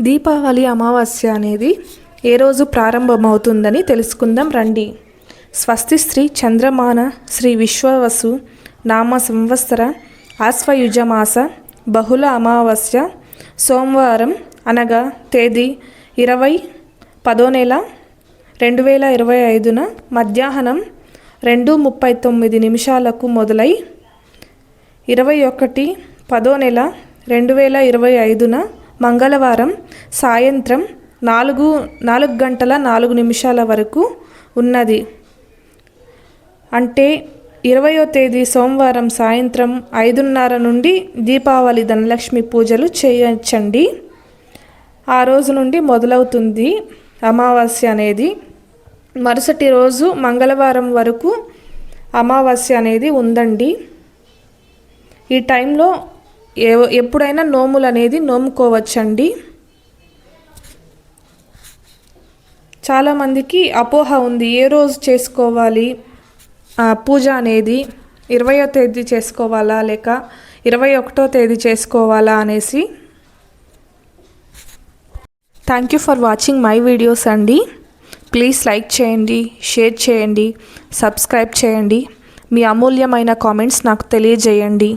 దీపావళి అమావాస్య అనేది ఏ రోజు ప్రారంభమవుతుందని తెలుసుకుందాం రండి. స్వస్తి శ్రీ చంద్రమాన శ్రీ విశ్వవసు నామ సంవత్సర ఆశ్వయుజమాస బహుళ అమావాస్య సోమవారం అనగా తేదీ 20 నెల 2025 మధ్యాహ్నం 2:39 మొదలై 21 నెల 2025 మంగళవారం సాయంత్రం 4:04 వరకు ఉన్నది. అంటే 20వ తేదీ సోమవారం సాయంత్రం 5:30 నుండి దీపావళి ధనలక్ష్మి పూజలు చేయొచ్చండి. ఆ రోజు నుండి మొదలవుతుంది అమావాస్య అనేది. మరుసటి రోజు మంగళవారం వరకు అమావాస్య అనేది ఉందండి. ఈ టైంలో ఎప్పుడైనా నోములు అనేది నోముకోవచ్చండి. చాలామందికి అపోహ ఉంది, ఏ రోజు చేసుకోవాలి పూజ అనేది, 20వ తేదీ చేసుకోవాలా లేక 21వ తేదీ చేసుకోవాలా అనేసి. Thank you for watching my videos అండి. ప్లీజ్ లైక్ చేయండి, షేర్ చేయండి, సబ్స్క్రైబ్ చేయండి. మీ అమూల్యమైన కామెంట్స్ నాకు తెలియజేయండి.